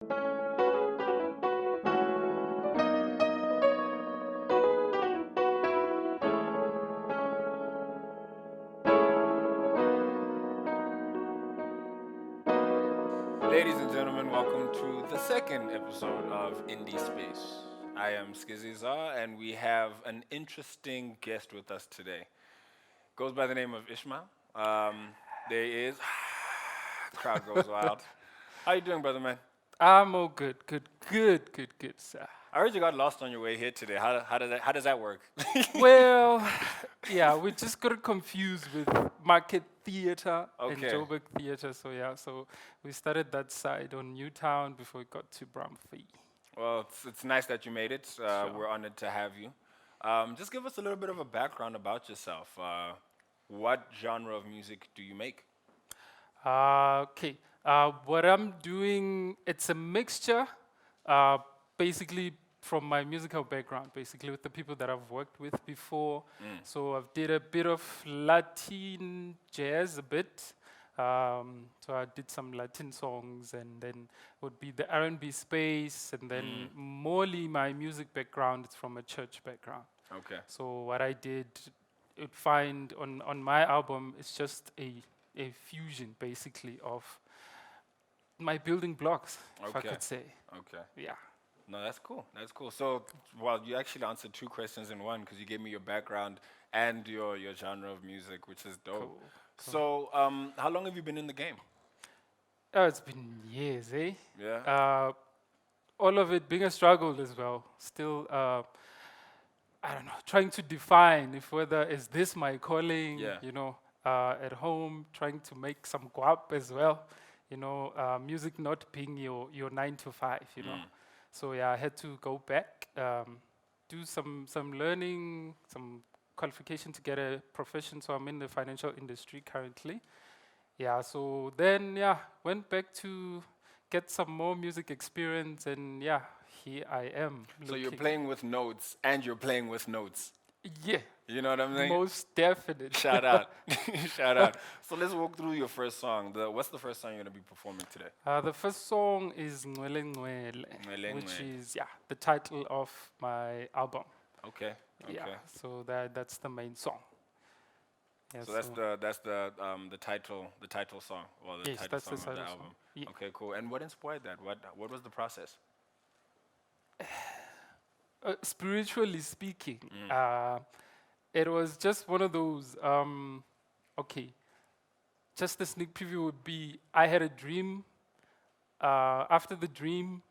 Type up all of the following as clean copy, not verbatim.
Ladies and gentlemen, welcome to the second episode of Indie Space. I am Skizizar, and we have an interesting guest with us today. Goes by the name of Ishmael. There is crowd goes wild. How you doing, brother man? I'm all good, sir. I heard you got lost on your way here today. How does that work? Well, yeah, we just got confused with Market Theatre and Okay. Joburg Theatre, so we started that side on Newtown before we got to Bramfee. Well, it's nice that you made it. Sure. We're honored to have you. Just give us a little bit of a background about yourself. What genre of music do you make? Okay, what I'm doing, it's a mixture, basically from my musical background, basically with the people that I've worked with before. So I've did a bit of Latin jazz, a bit. So I did some Latin songs, and then would be the R&B space, and then morely my music background is from a church background. Okay. So what I did, you'd find on my album is just a fusion, basically, of my building blocks, if I Okay. could say. Okay. Yeah. No, that's cool. That's cool. So, well, you actually answered two questions in one because you gave me your background and your genre of music, which is dope. Cool. So, how long have you been in the game? Oh, it's been years, eh? Yeah. All of it being a struggle as well. Still, I don't know, trying to define if whether is this my calling, Yeah. at home, trying to make some guap as well, music not being your 9 to 5, So yeah, I had to go back, do some learning, some qualification to get a profession. So I'm in the financial industry currently. Yeah, so then went back to get some more music experience, and here I am. So you're looking- playing with notes and you're playing with notes. Yeah, You know what I'm saying? most definitely. Shout out. Shout out. So let's walk through your first song. What's the first song you're going to be performing today? The first song is Ngwele Ngwele, Ngwele which Ngwele. is the title of my album. Okay. Okay. Yeah, so that's the main song. Yeah, So that's the title song or the Yes, title that's song the of the title album. song. Yeah. Okay, cool. And what inspired that? What was the process? Spiritually speaking, it was just one of those. Okay, just a sneak preview would be: I had a dream. After the dream,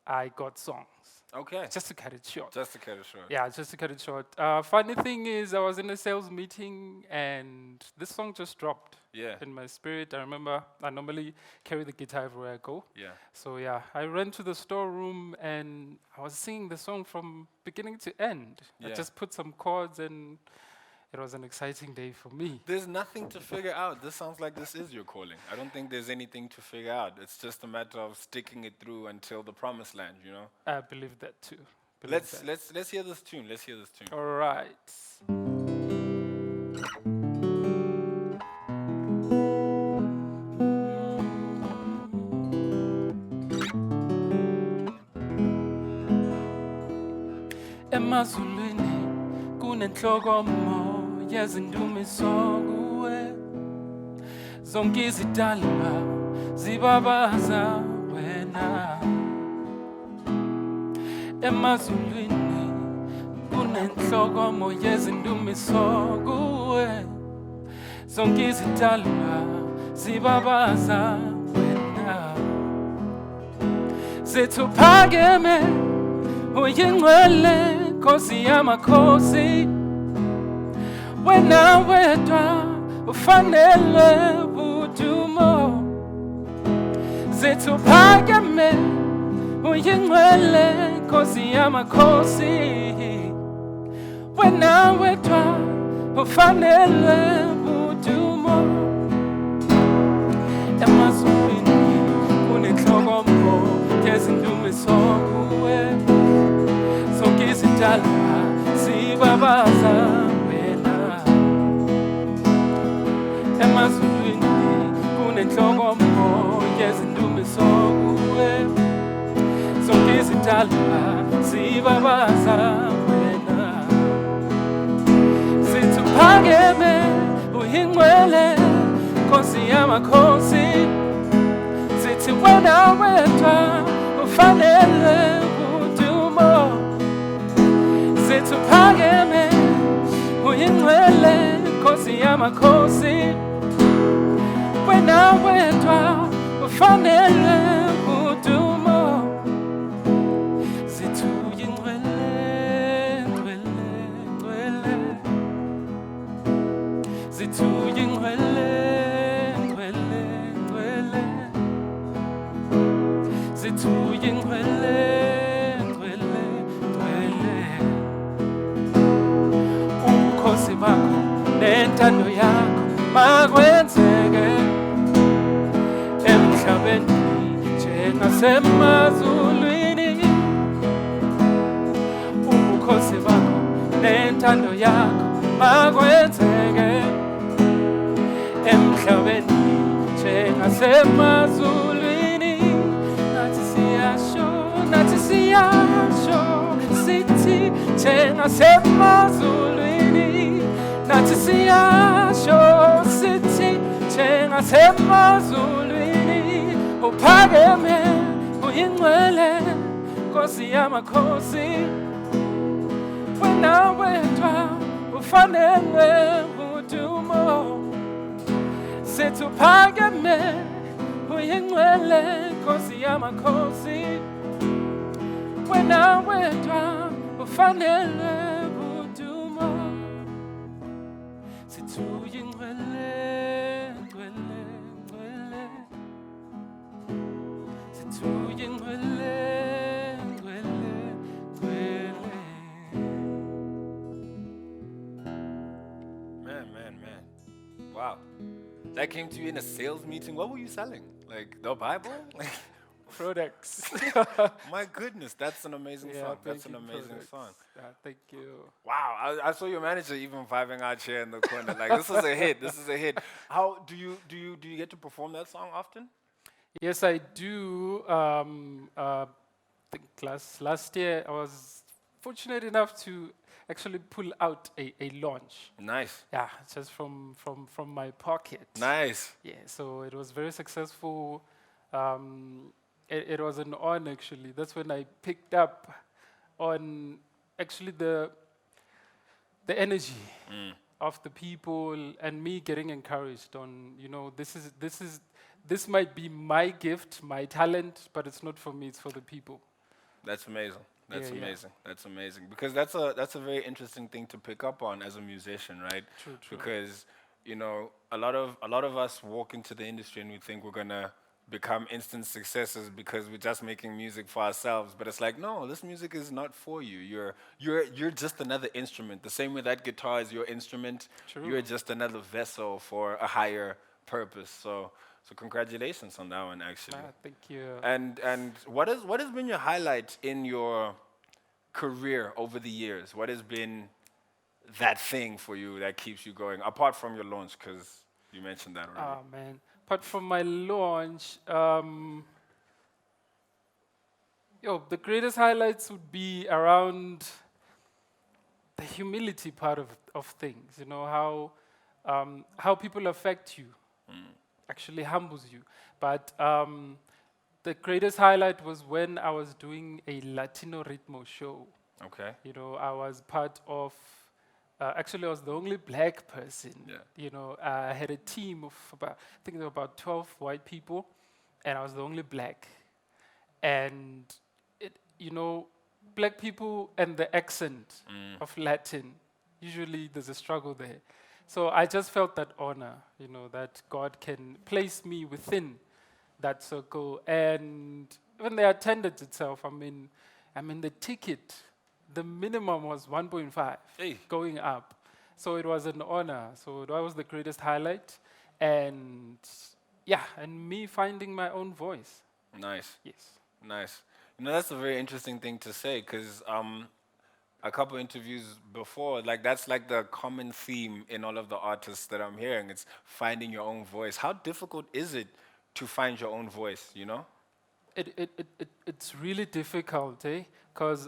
I got songs. Okay. Just to cut it short. Just to cut it short. Yeah, just to cut it short. Funny thing is, I was in a sales meeting and this song just dropped Yeah. in my spirit. I remember I normally carry the guitar everywhere I go. Yeah. So I ran to the storeroom and I was singing the song from beginning to end. I Yeah. just put some chords and it was an exciting day for me. There's nothing to figure out. This sounds like this is your calling. I don't think there's anything to figure out. It's just a matter of sticking it through until the promised land, you know? I believe that too. Believe Let's that. let's hear this tune. Let's hear this tune. All right. Emazulwini kunenhlokomo yezindumiso kuwe, zonke izidalwa zibabaza wena. Emazulwini kunenhlokomo yezindumiso kuwe, zonke izidalwa zibabaza wena. Zithuphakeme uyingcwele Nkosi yamakhosi, wena wedwa ufanele udumo. Zithuphakeme uyingcwele Nkosi yamakhosi, wena wedwa ufanele udumo. Emazulwini kunenhlokomo yezindumiso kuwe, zonke izidalwa zibabaza wena. Emazulwini kunenhlokomo yezindumiso kuwe, abadala sibabaza wena situphakeme uyingcwele Nkosi yamakhosi sithi wena wedwa ufanele udumo situphakeme uyingcwele Nkosi yamakhosi wena wedwa ufanele udumo sithi uyingcwele ngcwele ngcwele sithi uyingcwele ngcwele ngcwele sithi uyingcwele ngcwele ngcwele ubukhosi bakho nentando yakho makwenzeke emhlabeni njengasemazulwini ubukhosi bakho nentando yakho makwenzeke emhlabeni njengasemazulwini nathi siyasho sithi njengasemazulwini nathi siyasho sithi njengasemazulwini uphakeme uyingcwele Nkosi yamakhosi wena wedwa ufanele udumo sithi uphakeme uyingcwele Nkosi yamakhosi wena wedwa ufanele udumo sithi uyingcwele ngcwele ngcwele sithi uyingcwele ngcwele ngcwele Man. Wow. That came to you in a sales meeting. What were you selling? Like the Bible? Like, products. my goodness, that's an amazing Yeah, song. That's thank an you, amazing products. song. Thank you. Wow, I saw your manager even vibing out here in the corner. Like this is a hit. This is a hit. How do you get to perform that song often? Yes, I do. Think last year I was fortunate enough to actually pull out a launch. Nice, Yeah, just from my pocket. nice. Yeah, so it was very successful. It was an honor actually. That's when I picked up on actually the energy of the people and me getting encouraged on this might be my gift, my talent, but it's not for me, it's for the people. That's amazing. That's Yeah, yeah. amazing. That's amazing. Because that's a very interesting thing to pick up on as a musician, right? True, true. Because a lot of us walk into the industry and we think we're gonna become instant successes because we're just making music for ourselves. But it's like, no, this music is not for you. You're just another instrument. The same way that guitar is your instrument, True. you're just another vessel for a higher purpose. So congratulations on that one, actually. Thank you. And what has been your highlight in your career over the years? What has been that thing for you that keeps you going, apart from your launch, because you mentioned that already? Oh man. But from my launch, the greatest highlights would be around the humility part of things. You know how people affect you actually humbles you. But the greatest highlight was when I was doing a Latino ritmo show. Okay. You know, I was part of. Actually, I was the only black person. Yeah. You know, I had a team of I think there were about 12 white people, and I was the only black. And black people and the accent of Latin, usually there's a struggle there. So I just felt that honor, that God can place me within that circle. And when the attendance itself, the ticket, the minimum was 1.5 Hey. going up. So it was an honor. So that was the greatest highlight. And yeah, and me finding my own voice. Nice. Yes. Nice. That's a very interesting thing to say because a couple interviews before, like that's like the common theme in all of the artists that I'm hearing. It's finding your own voice. How difficult is it to find your own voice? it's really difficult, eh? Because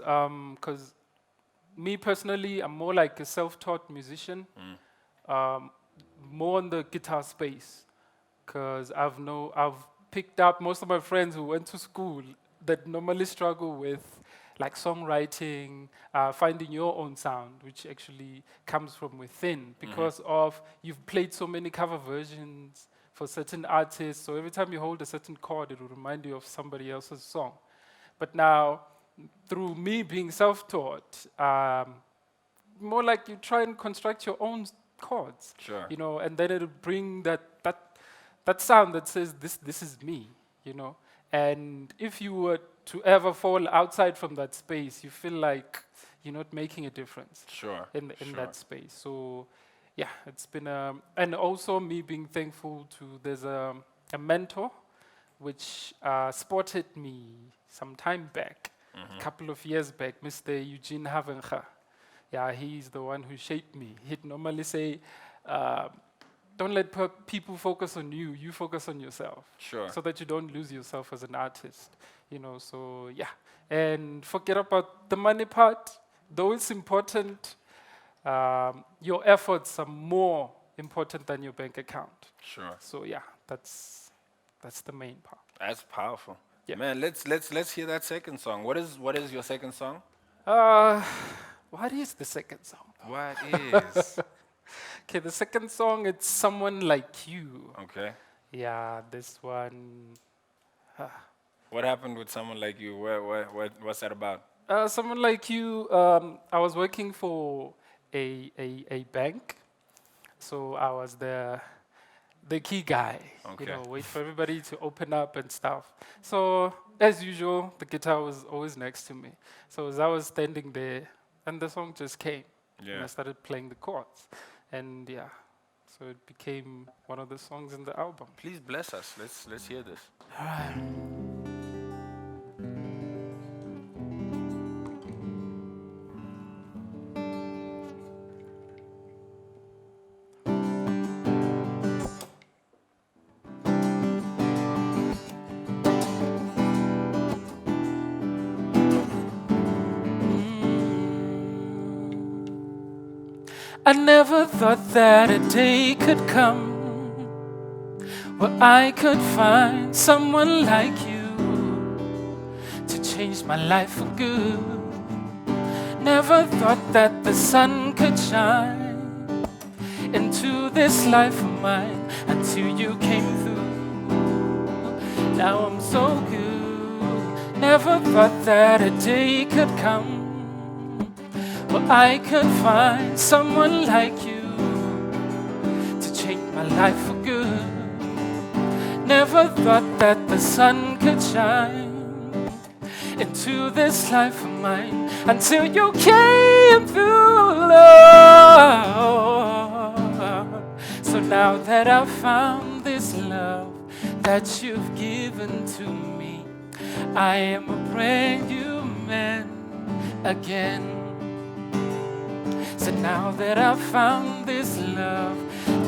me personally, I'm more like a self-taught musician, um, more in the guitar space. Because I've picked up most of my friends who went to school that normally struggle with like songwriting, finding your own sound, which actually comes from within because of you've played so many cover versions for certain artists. So every time you hold a certain chord, it will remind you of somebody else's song. But now, through me being self-taught, more like you try and construct your own chords, Sure. and then it'll bring that sound that says this is me, you know. And if you were to ever fall outside from that space, you feel like you're not making a difference Sure. in Sure. that space. So yeah, it's been and also me being thankful to there's a mentor which spotted me some time back, a couple of years back, Mr. Eugene Havenga. Yeah, he's the one who shaped me. He'd normally say, don't let people focus on you, you focus on yourself. Sure. So that you don't lose yourself as an artist. So yeah. And forget about the money part, though it's important, your efforts are more important than your bank account. Sure. So yeah, that's the main part. That's powerful. Yeah. Man, let's hear that second song. What is your second song? Uh, what is the second song? What is? Okay, the second song, it's Someone Like You. Okay. Yeah, this one. What happened with someone like you? What's that about? Someone Like You, I was working for a bank, so I was the key guy, Okay. wait for everybody to open up and stuff. So, as usual, the guitar was always next to me. So, as I was standing there, and the song just came, and Yeah. I started playing the chords. And yeah, so it became one of the songs in the album. Please bless us. Let's hear this. I never thought that a day could come where I could find someone like you to change my life for good. Never thought that the sun could shine into this life of mine until you came through. Now I'm so good. Never thought that a day could come where I could find someone like you to change my life for good. Never thought that the sun could shine into this life of mine until you came through, Lord. So now that I've found this love that you've given to me, I am a brand new man again. So now that I've found this love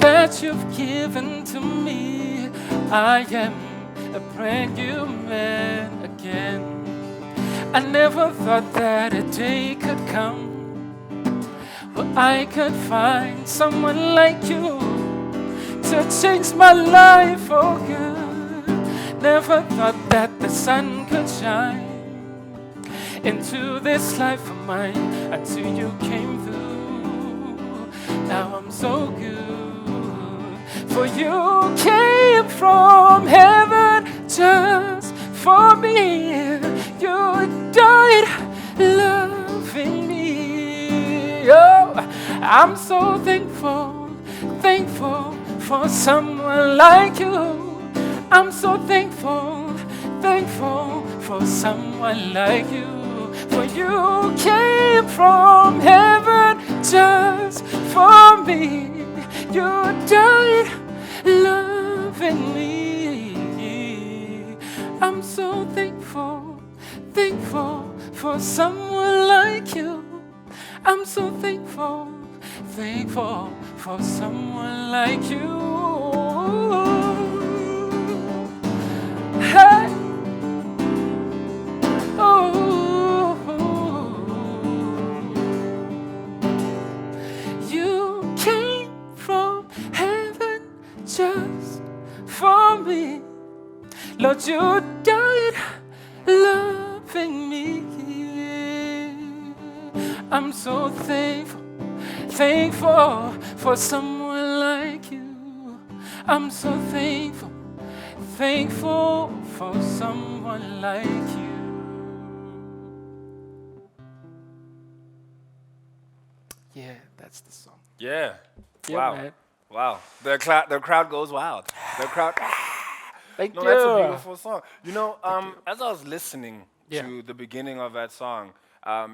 that you've given to me, I am a brand new man again. I never thought that a day could come where I could find someone like you to change my life for good. Never thought that the sun could shine into this life of mine until you came through. Now I'm so good, for you came from heaven just for me. You died loving me. Oh, I'm so thankful, thankful for someone like you. I'm so thankful, thankful for someone like you. For you came from heaven just for me. You died loving me. I'm so thankful, thankful for someone like you. I'm so thankful, thankful for someone like you. Hey. Lord, you died loving me. I'm so thankful, thankful for someone like you. I'm so thankful, thankful for someone like you. Yeah, that's the song. Yeah. Yeah, Wow. man. Wow. The crowd goes wild. The crowd. Thank No, you. that's a beautiful song. You know, you. as I was listening Yeah. to the beginning of that song,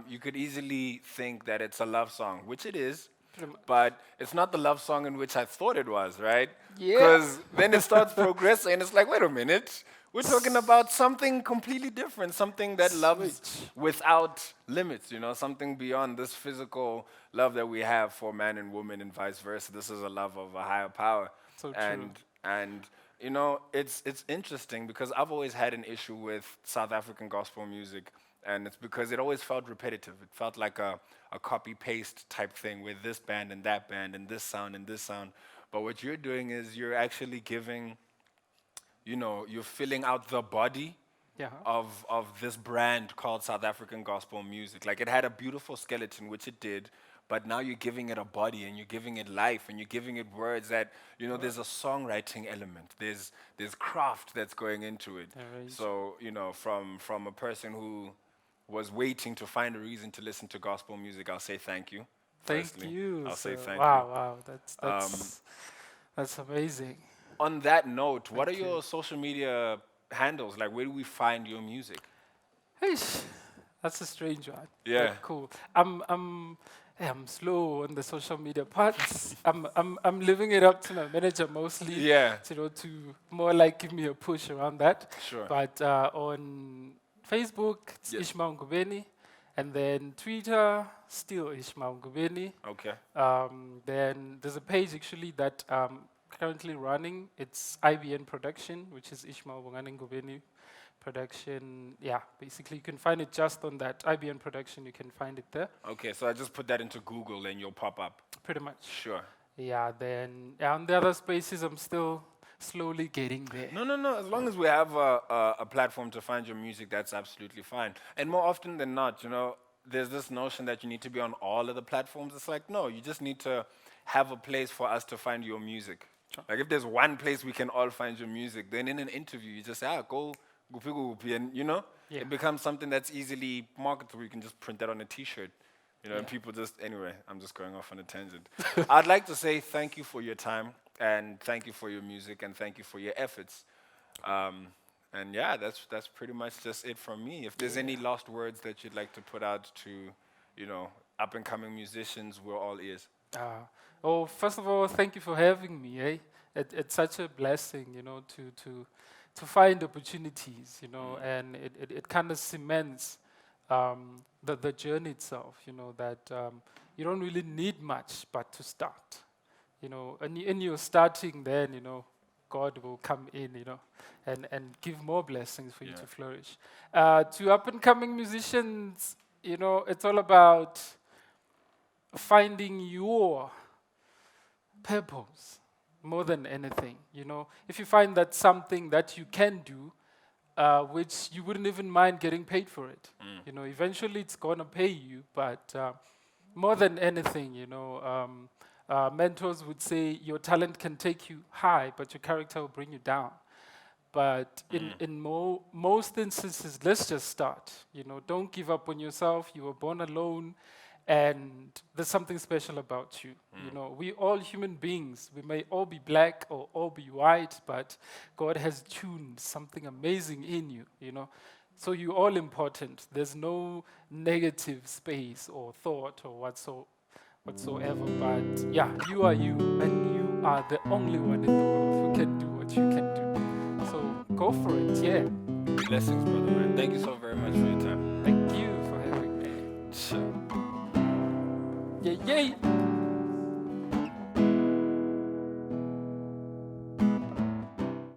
you could easily think that it's a love song, which it is, Pretty much. but it's not the love song in which I thought it was, right? Yeah. Because then it starts progressing, and it's like, wait a minute, we're talking about something completely different, something that loves Switch. without limits, something beyond this physical love that we have for man and woman and vice versa. This is a love of a higher power. So true. And it's interesting because I've always had an issue with South African gospel music, and it's because it always felt repetitive. It felt like a copy paste type thing with this band and that band and this sound and this sound. But what you're doing is you're actually giving, you're filling out the body Yeah. of this brand called South African gospel music. Like it had a beautiful skeleton, which it did, but now you're giving it a body and you're giving it life and you're giving it words that, there's a songwriting element. There's craft that's going into it. Right. So, from a person who was waiting to find a reason to listen to gospel music, I'll say thank you. Thank Firstly, you. I'll say sir. thank wow, you. wow, that's amazing. On that note, what are Thank you. your social media handles? Like, where do we find your music? Eish, that's a strange one. Yeah. But cool. I'm slow on the social media parts. I'm living it up to my manager mostly. Yeah. To more like give me a push around that. Sure. But on Facebook, it's Yes. Ishmael Ngubeni, and then Twitter, still Ishmael Ngubeni. Okay. Then there's a page actually that currently running. It's IBN Production, which is Ishmael Ngubeni Production. Yeah, basically you can find it just on that IBN Production. You can find it there, Okay, so I just put that into Google and you'll pop up. pretty much. Sure. Yeah. Then on the other spaces, I'm still slowly getting there. No. As long as we have a platform to find your music, that's absolutely fine. And more often than not, there's this notion that you need to be on all of the platforms. It's like, no, you just need to have a place for us to find your music. Sure. Like if there's one place we can all find your music, then in an interview you just say, go goopy goopy, and Yeah. it becomes something that's easily marketable. You can just print that on a T-shirt, and Yeah. people just anyway. I'm just going off on a tangent. I'd like to say thank you for your time, and thank you for your music, and thank you for your efforts. And yeah, that's pretty much just it from me. If there's any last words that you'd like to put out to, up and coming musicians, we're all ears. First of all, thank you for having me. It's such a blessing, to find opportunities, and it kind of cements the journey itself. That you don't really need much, but to start. And you're starting, then God will come in, and give more blessings for you Yeah. to flourish. To up and coming musicians, it's all about finding your purpose more than anything. If you find that something that you can do, which you wouldn't even mind getting paid for it. Eventually it's gonna pay you, but more than anything, mentors would say your talent can take you high, but your character will bring you down. But in most instances, let's just start. Don't give up on yourself. You were born alone, and there's something special about you. We all human beings. We may all be black or all be white, but God has tuned something amazing in you. So you're all important. There's no negative space or thought or whatsoever. But yeah, you are you, and you are the only one in the world who can do what you can do. So go for it, yeah. Blessings, brother, man. Thank you so very much for your time. Thank